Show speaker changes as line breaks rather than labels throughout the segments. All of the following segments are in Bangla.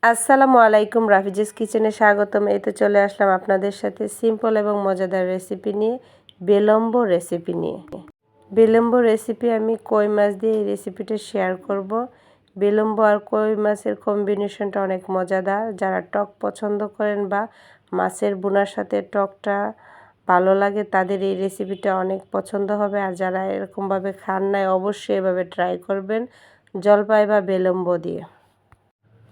আসসালামু আলাইকুম, রাফিজিস কিচেনে স্বাগতম। এই তো চলে আসলাম আপনাদের সাথে সিম্পল এবং মজাদার রেসিপি নিয়ে, বিলম্ব রেসিপি নিয়ে। বিলম্ব রেসিপি আমি কই মাছ দিয়ে এই রেসিপিটা শেয়ার করব। বিলম্ব আর কই মাছের কম্বিনেশনটা অনেক মজাদার। যারা টক পছন্দ করেন বা মাছের বোনার সাথে টকটা ভালো লাগে তাদের এই রেসিপিটা অনেক পছন্দ হবে। আর যারা এরকমভাবে খান নাই অবশ্যই এভাবে ট্রাই করবেন জলপাই বা বিলম্ব দিয়ে।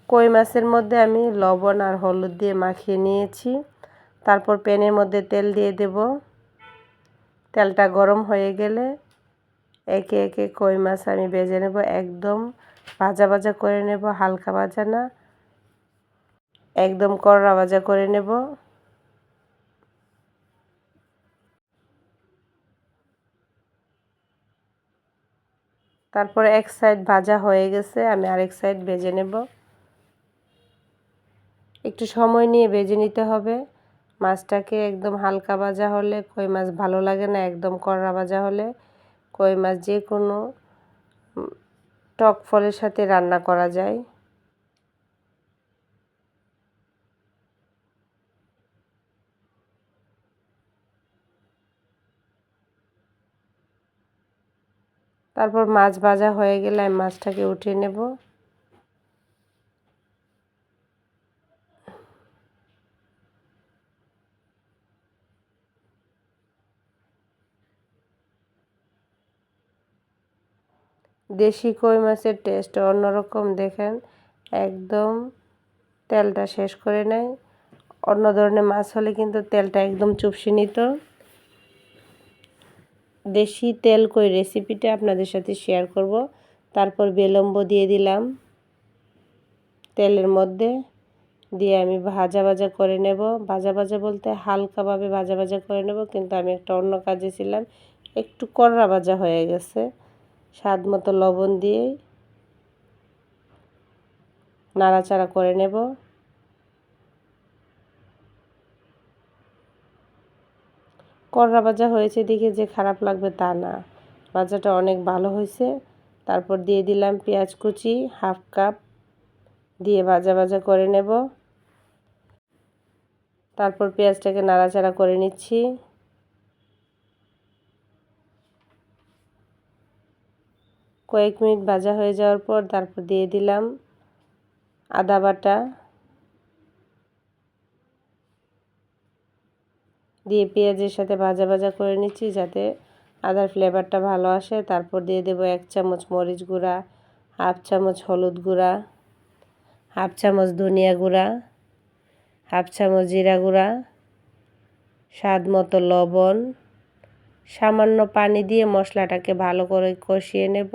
কই মাছের মধ্যে আমি লবণ আর হলুদ দিয়ে মাখিয়ে নিয়েছি। তারপর প্যানের মধ্যে তেল দিয়ে দেব। তেলটা গরম হয়ে গেলে একে একে কই মাছ আমি ভেজে নেব। একদম ভাজা ভাজা করে নেব, হালকা ভাজা না, একদম কড়া ভাজা করে নেব। তারপর এক সাইড ভাজা হয়ে গেছে, আমি আরেক সাইড ভেজে নেব। একটু সময় নিয়ে ভেজে নিতে হবে মাছটাকে। একদম হালকা ভাজা হলে কই মাছ ভালো লাগে না, একদম কড়া ভাজা হলে কই মাছ যে কোনো টক ফলের সাথে রান্না করা যায়। তারপর মাছ ভাজা হয়ে গেলে আমি মাছটাকে উঠিয়ে নেব। দেশি কই মাছের টেস্ট অন্যরকম, দেখেন একদম তেলটা শেষ করে নেয়। অন্য ধরনের মাছ হলে কিন্তু তেলটা একদম চুপসে নিত। দেশি তেল কই রেসিপিটা আপনাদের সাথে শেয়ার করব। তারপর বিলম্ব দিয়ে দিলাম তেলের মধ্যে, দিয়ে আমি ভাজা ভাজা করে নেব। ভাজা ভাজা বলতে হালকাভাবে ভাজা ভাজা করে নেব, কিন্তু আমি একটা অন্য কাজে ছিলাম, একটু কড়া ভাজা হয়ে গেছে। স্বাদ মতো লবণ দিয়ে নাড়াচাড়া করে নেব। কড়া ভাজা হয়েছে দেখে যে খারাপ লাগবে তা না, ভাজাটা অনেক ভালো হয়েছে। তারপর দিয়ে দিলাম পেঁয়াজ কুচি হাফ কাপ, দিয়ে ভাজা ভাজা করে নেব। তারপর পেঁয়াজটাকে নাড়াচাড়া করে নিচ্ছি। কয়েক মিনিট ভাজা হয়ে যাওয়ার পর তারপর দিয়ে দিলাম আদা বাটা, দিয়ে পেঁয়াজের সাথে ভাজা ভাজা করে নিচ্ছি যাতে আদার ফ্লেভারটা ভালো আসে। তারপর দিয়ে দেব 1 চামচ মরিচ গুঁড়া, হাফ চামচ হলুদ গুঁড়া, হাফ চামচ ধনিয়া গুঁড়া, হাফ চামচ জিরা গুঁড়া, স্বাদ মতো লবণ, সামান্য পানি দিয়ে মশলাটাকে ভালো করে কষিয়ে নেব।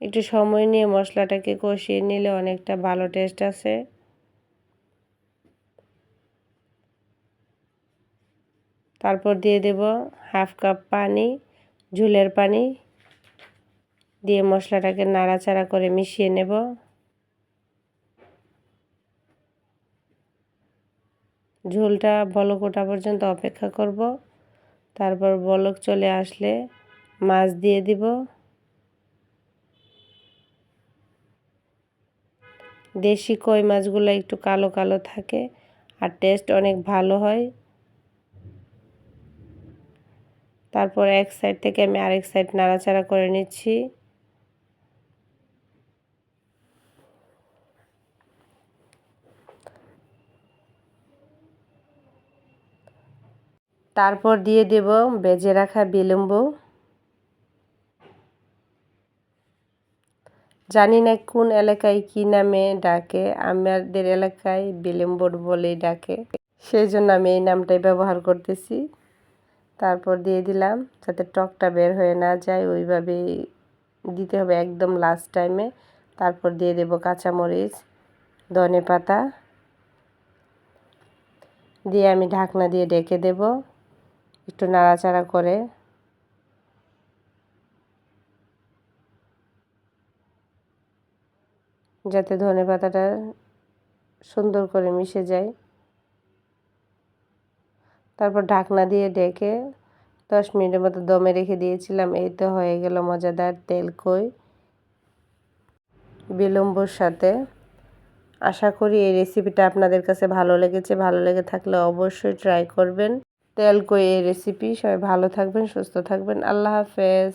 একটু সময় নিয়ে মশলাটাকে কষিয়ে নিলে অনেকটা ভালো টেস্ট আসে। তারপর দিয়ে দেব হাফ কাপ পানি, ঝোলের পানি, দিয়ে মশলাটাকে নাড়াচাড়া করে মিশিয়ে নেব। ঝোলটা বলক ওঠা পর্যন্ত অপেক্ষা করব। তারপর বলক চলে আসলে মাছ দিয়ে দিব। দেশি কই মাছগুলো একটু কালো কালো থাকে আর টেস্ট অনেক ভালো হয়। তারপর এক সাইড থেকে আমি আরেক সাইড নাড়াচাড়া করে নিচ্ছি। তারপর দিয়ে দেব ভেজে রাখা বিলম্ব। জানি না কোন এলাকায় কি নামে ডাকে, আমাদের এলাকায় বিলম্ব বলেই ডাকে, সেই জন্য আমি এই নামটাই ব্যবহার করতেছি। তারপর দিয়ে দিলাম, যাতে টকটা বের হয়ে না যায় ওইভাবেই দিতে হবে একদম লাস্ট টাইমে। তারপর দিয়ে দেব কাঁচামরিচ, ধনেপাতা, দিয়ে আমি ঢাকনা দিয়ে ঢেকে দেব একটু নাড়াচাড়া করে। যাতে ধনেপাতাটা সুন্দর করে মিশে যায়। তারপর ঢাকনা দিয়ে ঢেকে 10 মিনিটের মতো দমে রেখে দিয়েছিলাম। এই তো হয়ে গেল মজাদার তেল কই বিলম্বর সাথে। আশা করি এই রেসিপিটা আপনাদের কাছে ভালো লেগেছে। ভালো লেগে থাকলে অবশ্যই ট্রাই করবেন তেল কই এই রেসিপি। সবাই ভালো থাকবেন, সুস্থ থাকবেন। আল্লাহ হাফেজ।